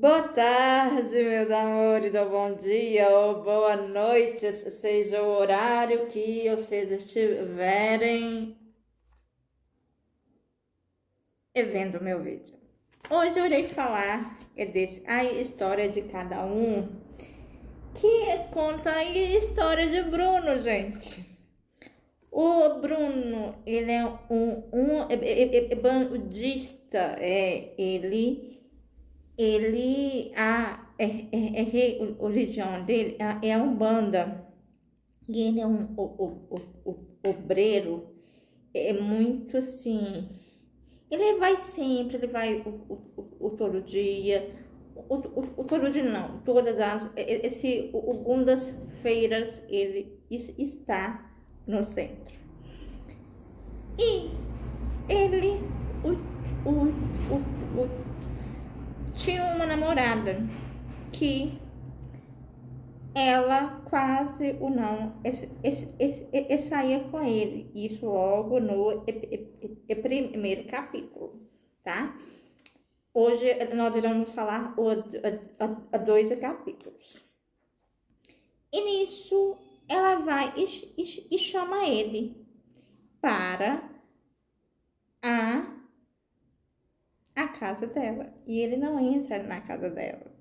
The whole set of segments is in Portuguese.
Boa tarde, meus amores, ou bom dia, ou boa noite, seja o horário que vocês estiverem vendo meu vídeo. Hoje eu irei falar a história de cada um, que conta a história de Bruno, gente. O Bruno, ele é bandista, a religião dele é a Umbanda. E ele é obreiro, é muito assim. Ele vai sempre, ele vai o todo dia, o todo dia não, todas as, segundas-feiras ele está no centro. E ele tinha uma namorada que ela quase ou não saía com ele. Isso logo no primeiro capítulo, tá? Hoje nós iremos falar dois capítulos. E nisso ela vai e chama ele para a casa dela. E ele não entra na casa dela.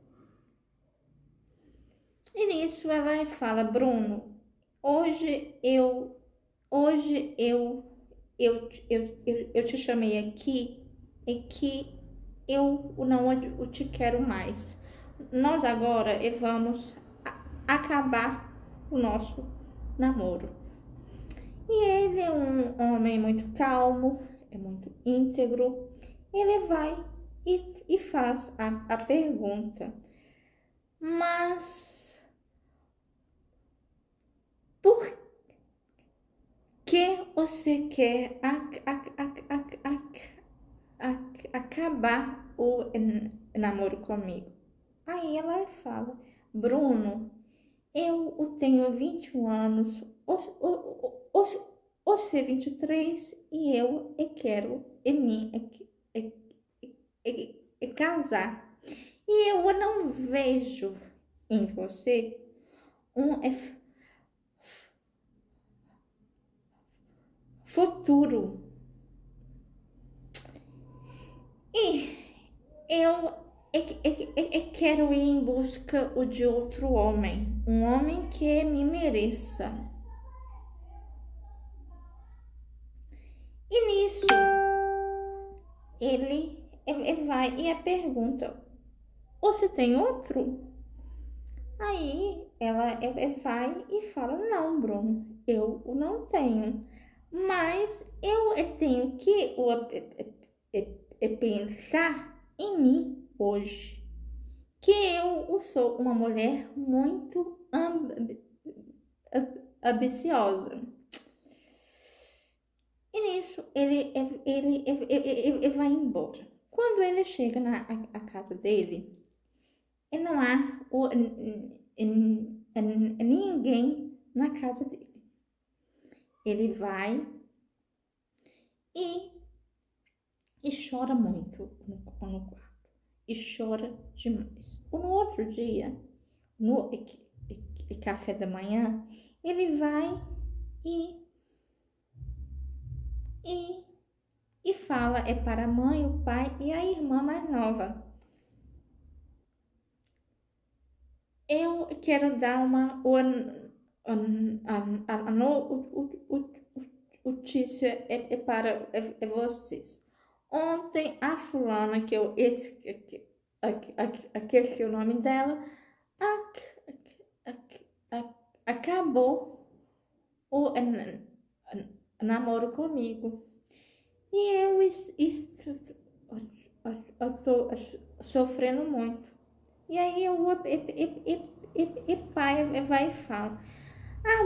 E nisso ela fala: Bruno, hoje eu te chamei aqui e que eu não te quero mais. Nós agora vamos acabar o nosso namoro. E ele é um homem muito calmo, é muito íntegro. Ele vai e faz a pergunta: mas por que você quer acabar o namoro comigo? Aí ela fala: Bruno, eu tenho 21 anos, você 23 e eu quero casar. E eu não vejo em você um futuro. E eu quero ir em busca de outro homem, um homem que me mereça. E nisso ele vai e pergunta: você tem outro? Aí ela vai e fala: não, Bruno, eu não tenho, mas eu tenho que pensar em mim hoje, que eu sou uma mulher muito ambiciosa. E nisso ele vai embora. Quando ele chega na casa dele, e não há ninguém na casa dele. Ele vai e chora muito no quarto. E chora demais. No outro dia, no café da manhã, ele vai e fala para a mãe, o pai e a irmã mais nova: eu quero dar uma notícia para vocês. Ontem a fulana, que eu aquele o nome dela, acabou o namoro comigo. E eu estou sofrendo muito. E aí o pai vai e fala: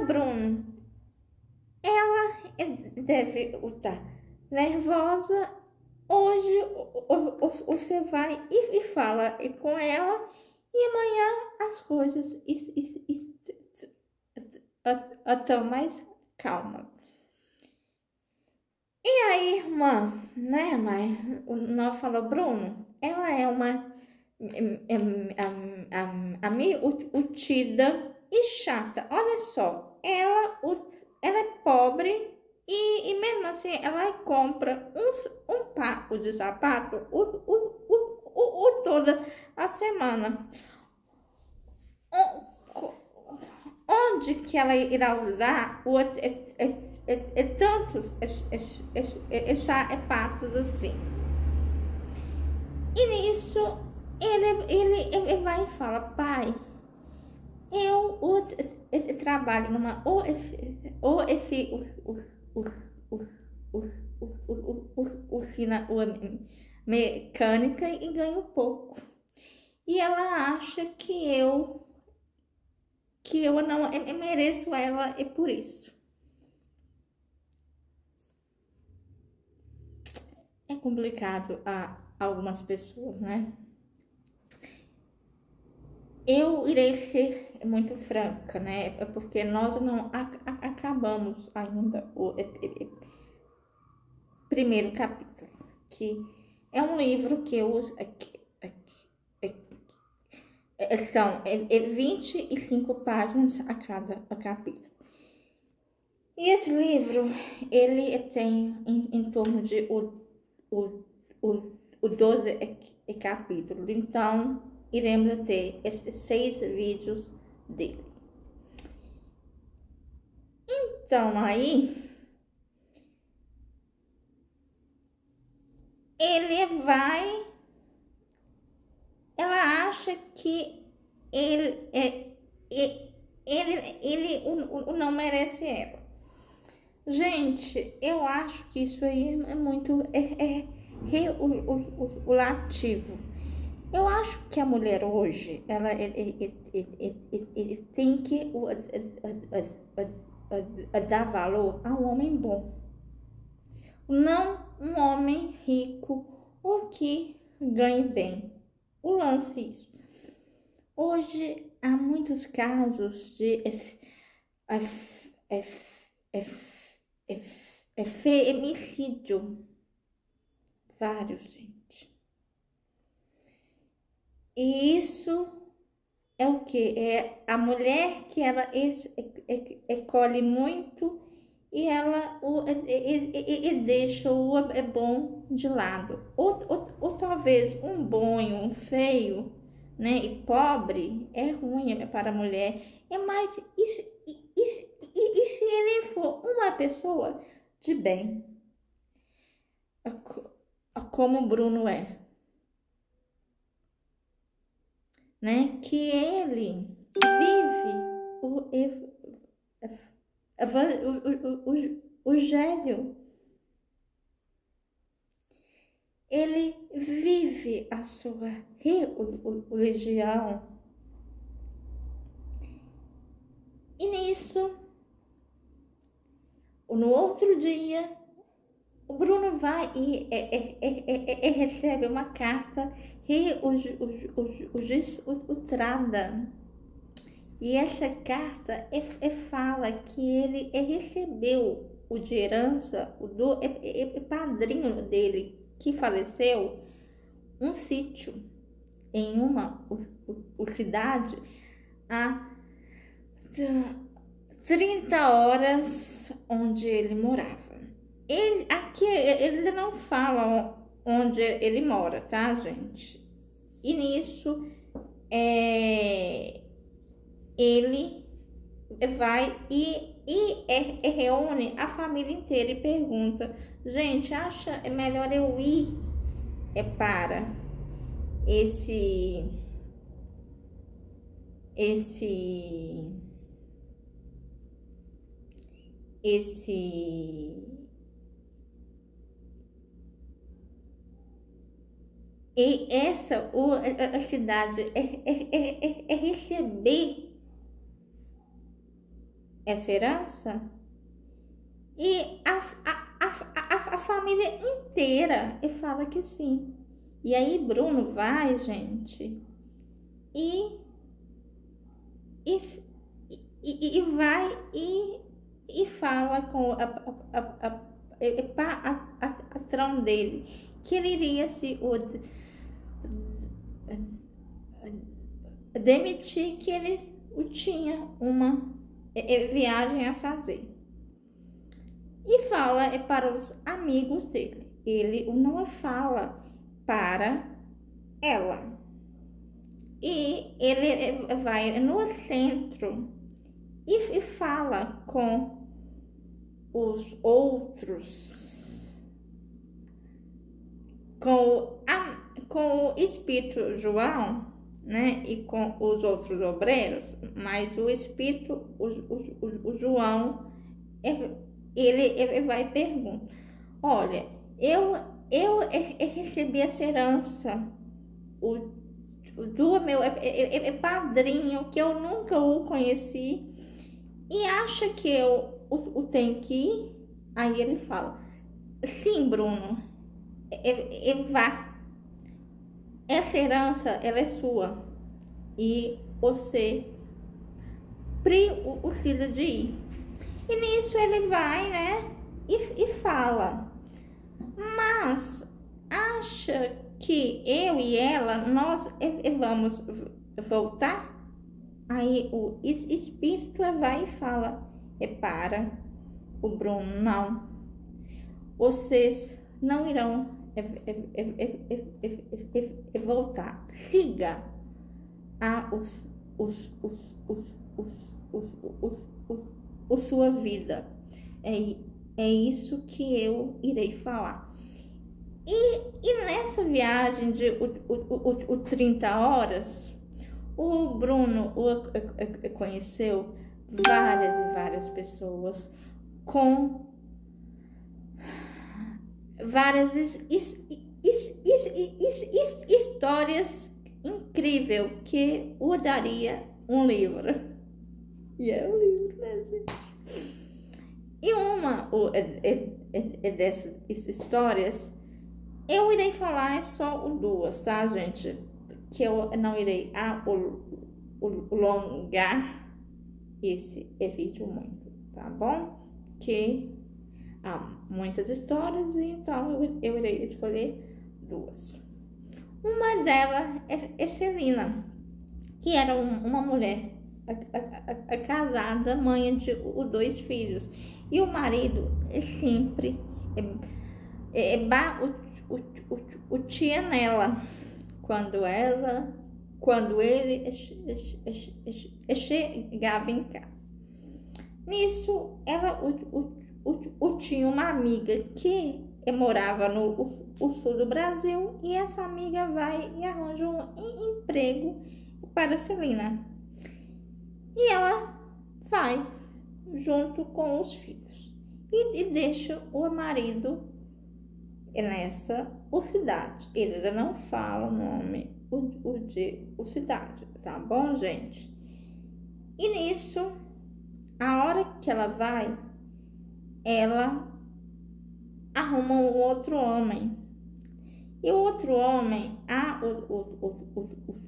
Bruno, ela deve estar nervosa. Hoje você vai e fala com ela, e amanhã as coisas estão mais calmas. E a irmã, né, mãe? Nós falou: Bruno, ela é uma utida e chata. Olha só, ela é pobre e mesmo assim ela compra um par de sapato toda a semana. Onde que ela irá usar tantos sapatos assim? E nisso ele vai e fala: pai, eu trabalho numa oficina mecânica e ganho pouco. E ela acha que eu não mereço ela e por isso. É complicado a algumas pessoas, né? Eu irei ser muito franca, né? Porque nós não acabamos ainda o primeiro capítulo, que é um livro que eu são 25 páginas a cada capítulo. E esse livro, ele tem em torno de 12 capítulos. Então, iremos ter esses 6 vídeos dele. Então, aí, ela acha que ele não merece ela. Gente, eu acho que isso aí é muito relativo. Eu acho que a mulher hoje, ela tem que dar valor a um homem bom, não um homem rico ou que ganhe bem. O lance é isso. Hoje há muitos casos de femicídio, vários, gente. E isso é o que? É a mulher que ela escolhe muito e ela deixa o bom de lado. Ou talvez um bom e um feio, né? E pobre é ruim para a mulher. Mas e se ele for uma pessoa de bem, como o Bruno é, né? Que ele vive o gênio. Ele vive a sua religião. E nisso, no outro dia, o Bruno vai e recebe uma carta registrada. E essa carta fala que ele recebeu o de herança do padrinho dele, que faleceu, um sítio em uma cidade a 30 horas onde ele morava. Aqui ele não fala onde ele mora, tá, gente? E nisso ele vai e reúne a família inteira e pergunta: gente, acha melhor eu ir para esse e essa a cidade receber essa herança? E a família inteira fala que sim. E aí Bruno vai, gente, e vai e fala com a patrão dele que ele iria se demitir que ele tinha uma viagem a fazer. E fala para os amigos dele. Ele não fala para ela. E ele vai no centro e fala com os outros, com o Espírito João, né? E com os outros obreiros, mas o Espírito, o João, ele vai perguntar: olha, eu recebi essa herança do meu padrinho, que eu nunca o conheci, e acha que eu o tenho que ir? Aí ele fala: sim, Bruno, vá. Essa herança, ela é sua. E você precisa de ir. E nisso ele vai, né? E fala: mas acha que eu e ela, nós vamos voltar? Aí o Espírito vai e fala: para o Bruno, não. Vocês não irão voltar. Siga sua vida. É isso que eu irei falar. E nessa viagem de 30 horas, o Bruno conheceu várias e várias pessoas com várias histórias incríveis que o daria um livro. E é um livro, né, gente? E uma dessas histórias, eu irei falar só duas, tá, gente? Que eu não irei alongar esse vídeo muito, tá bom? Que há muitas histórias, então eu irei escolher duas. Uma delas é Celina, que era uma mulher casada, mãe de 2 filhos, e o marido sempre batia nela quando ele chegava em casa. Nisso, ela tinha uma amiga que morava no sul do Brasil, e essa amiga vai e arranja um emprego para Celina. E ela vai junto com os filhos e deixa o marido nessa cidade. Ele ainda não fala o nome de cidade, tá bom, gente? E nisso, a hora que ela vai, ela arruma um outro homem. E o outro homem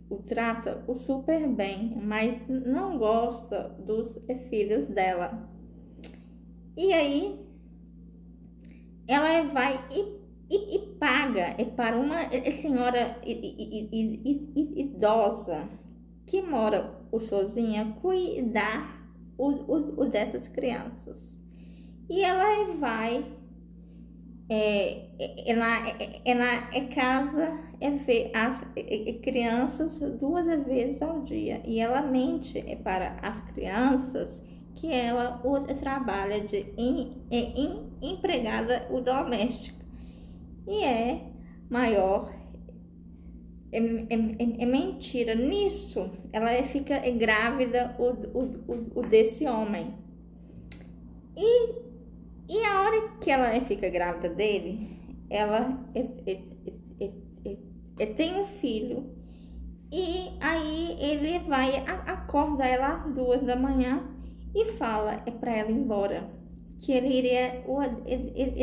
o trata super bem, mas não gosta dos filhos dela. E aí ela vai e paga para uma senhora idosa que mora sozinha cuidar dessas crianças. E ela vai na casa ver as crianças 2 vezes ao dia, e ela mente para as crianças que ela trabalha de empregada doméstica, e é mentira. Nisso ela fica grávida desse homem, e a hora que ela fica grávida dele, ela tem um filho. E aí ele vai, acorda ela às 2 da manhã e fala para ela ir embora, que ele iria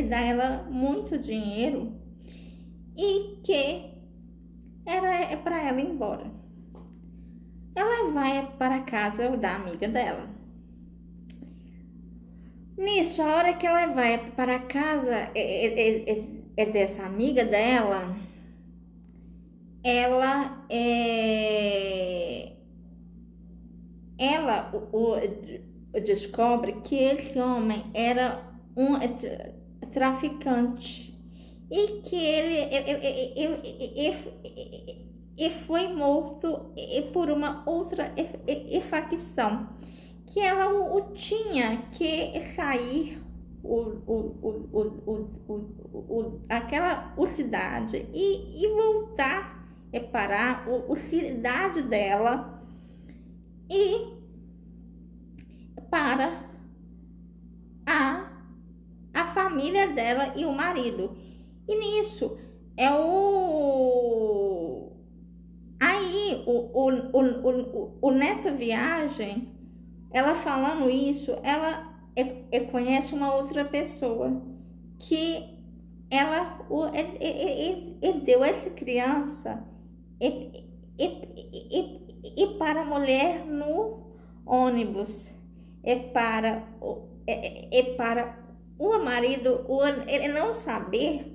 dar ela muito dinheiro e que era para ela ir embora. Ela vai para a casa da amiga dela. Nisso, a hora que ela vai para a casa dessa amiga dela, ela ela descobre que esse homem era um traficante e que ele foi morto por uma outra facção, que ela o tinha que sair aquela cidade e voltar para a cidade dela e para a família dela e o marido. E nisso nessa viagem, ela falando isso, ela conhece uma outra pessoa que ela deu essa criança e para a mulher no ônibus, para o marido ele não saber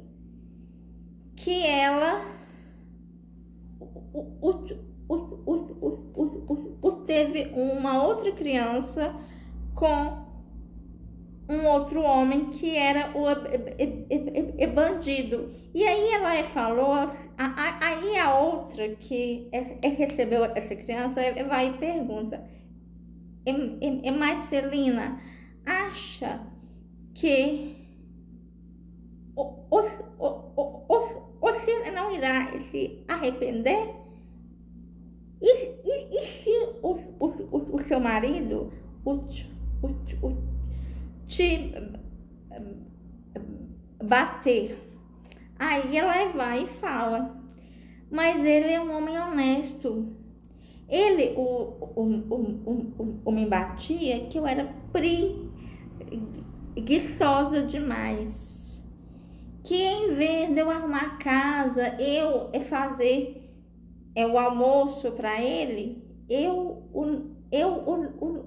que ela teve uma outra criança com um outro homem que era o bandido. E aí ela falou, aí a outra que recebeu essa criança vai e pergunta: Marcelina, acha que você não irá se arrepender? E se o seu marido te bater? Aí ela vai e fala: mas ele é um homem honesto. Ele me batia que eu era preguiçosa demais, que em vez de eu arrumar a casa, eu fazer o almoço para ele, eu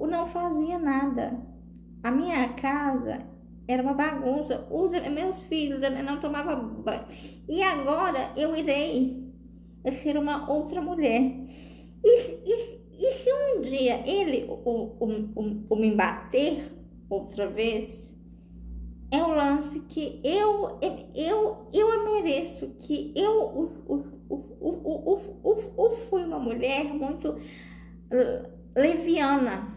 não fazia nada. A minha casa era uma bagunça, os meus filhos não tomavam banho, e agora eu irei ser uma outra mulher. E se um dia ele me bater outra vez, é um lance que eu mereço, que eu fui uma mulher muito leviana.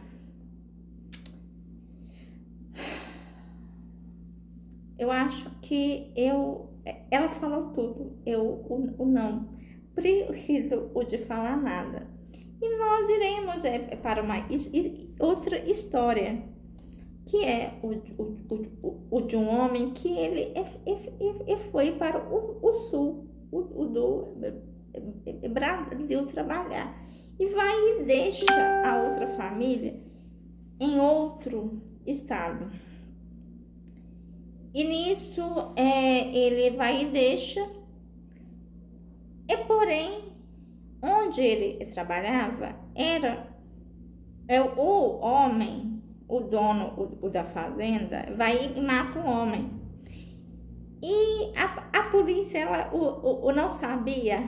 Eu acho que ela falou tudo, eu não preciso de falar nada. E nós iremos para uma outra história, que é o de um homem que ele foi para o sul do Brasil trabalhar, e vai e deixa a outra família em outro estado. E nisso ele vai e deixa, porém onde ele trabalhava era o homem, o dono da fazenda, vai e mata um homem. E a polícia ela não sabia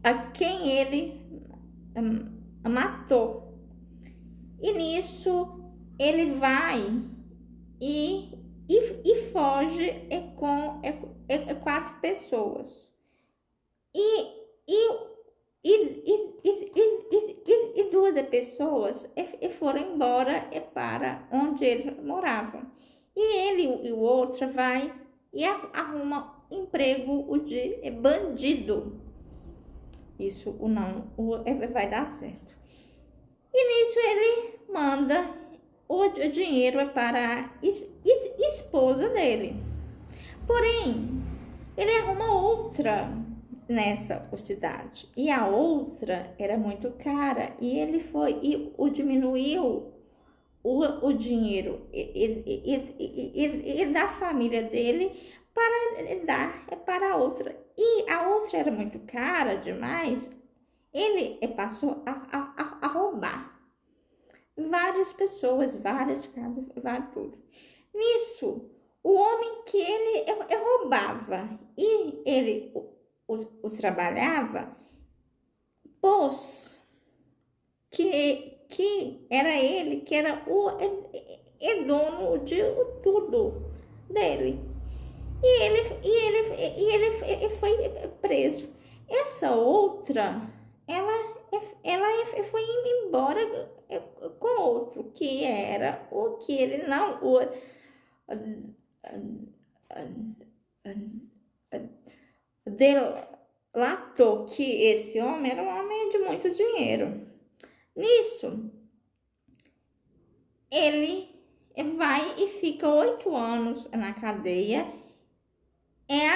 a quem ele matou. E nisso ele vai e foge com 4 pessoas. E 2 pessoas foram embora para onde ele morava. E ele e o outro vai e arruma emprego de bandido. Isso não vai dar certo. E nisso ele manda o dinheiro para a esposa dele. Porém, ele arruma outra nessa cidade, e a outra era muito cara, e ele foi e diminuiu o dinheiro e da família dele para dar para a outra, e a outra era muito cara demais. Ele passou a roubar várias pessoas, várias casas, tudo. Nisso, o homem que ele roubava e ele os trabalhava, pôs que era ele, que era o dono de tudo dele. E ele foi preso. Essa outra, ela foi indo embora com outro, que era o que ele não delatou que esse homem era um homem de muito dinheiro. Nisso, ele vai e fica 8 anos na cadeia. É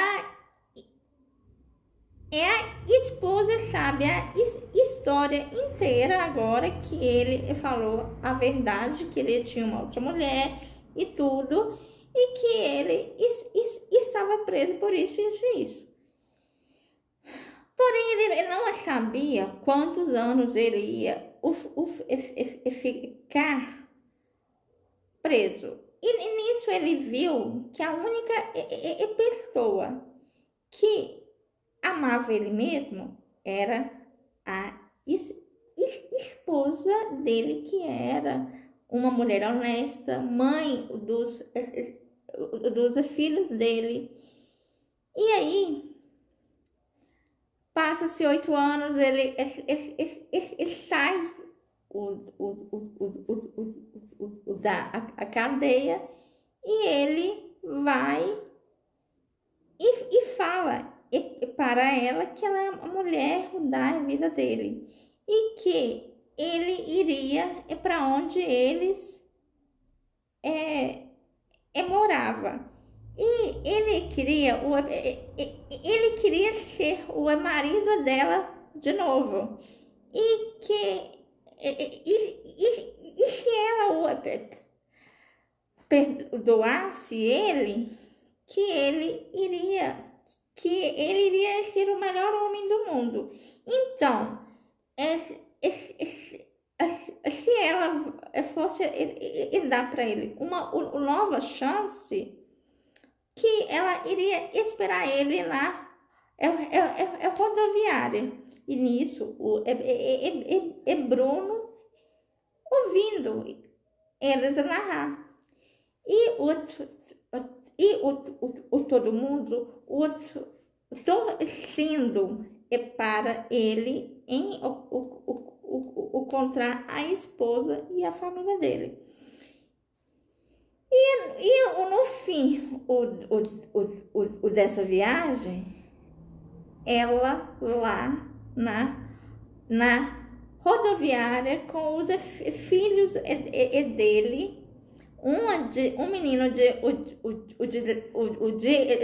a esposa sabe a história inteira agora, que ele falou a verdade, que ele tinha uma outra mulher e tudo, e que ele estava preso por isso, isso e isso. Porém, ele não sabia quantos anos ele ia ficar preso. E nisso ele viu que a única pessoa que amava ele mesmo era a esposa dele, que era uma mulher honesta, mãe dos filhos dele. E aí, passa-se 8 anos, ele sai da cadeia, e ele vai e fala para ela que ela é a mulher da vida dele e que ele iria para onde eles morava. E ele queria ser o marido dela de novo. E que se ela perdoasse ele, que ele iria ser o melhor homem do mundo. Então, se ela fosse dar para ele uma nova chance, que ela iria esperar ele lá, rodoviária. E nisso, Bruno ouvindo eles narrar. E todo mundo torcendo para ele encontrar a esposa e a família dele. E no fim dessa viagem, ela lá na rodoviária com os filhos dele, um menino de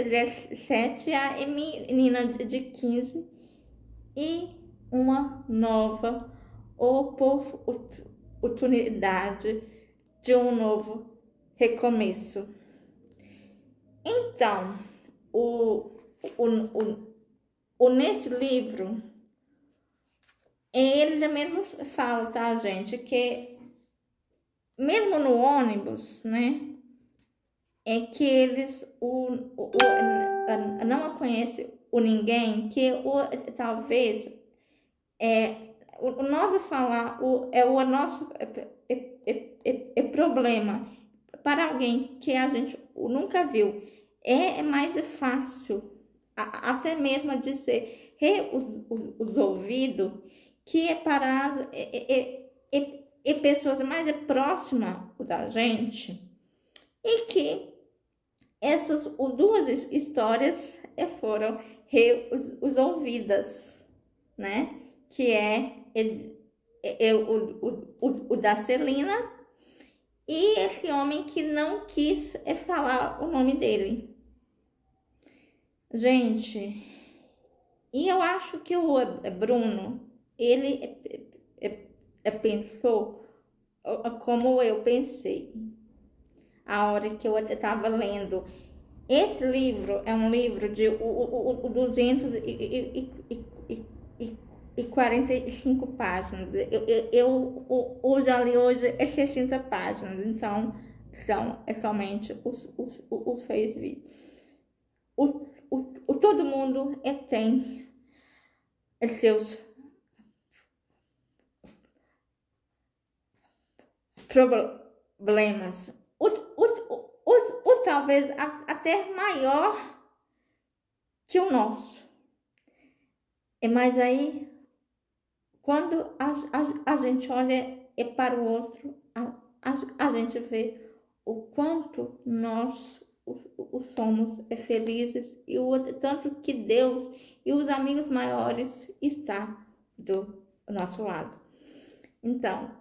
17, a menina de 15, e uma nova oportunidade de um novo recomeço. Então, nesse livro, ele mesmo fala, tá, gente, que mesmo no ônibus, né, é que eles não conhecem ninguém, que talvez o nosso falar o nosso problema para alguém que a gente nunca viu é mais fácil, até mesmo de ser resolvido, que é para pessoas mais próximas da gente, e que essas 2 histórias foram resolvidas, né? Que é o da Celina e esse homem que não quis falar o nome dele. Gente, e eu acho que o Bruno, ele pensou como eu pensei a hora que eu estava lendo. Esse livro é um livro de 245 páginas. Eu já li hoje 60 páginas, então é somente os 6 vídeos. Todo mundo tem seus problemas, os talvez até maior que o nosso. Mas aí, quando a gente olha para o outro, a gente vê o quanto nós somos felizes e o tanto que Deus e os amigos maiores estão do nosso lado. Então,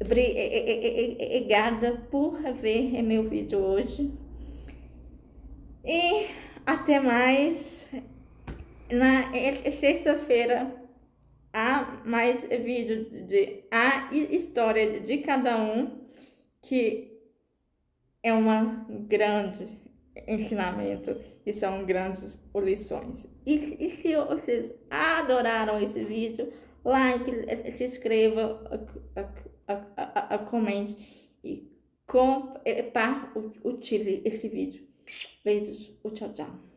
obrigada por ver meu vídeo hoje e até mais. Na sexta-feira há mais vídeo de a história de cada um, que é uma grande ensinamento e são grandes lições. E se vocês adoraram esse vídeo, like, se inscreva, comente e compartilhe esse vídeo. Beijos, tchau, tchau.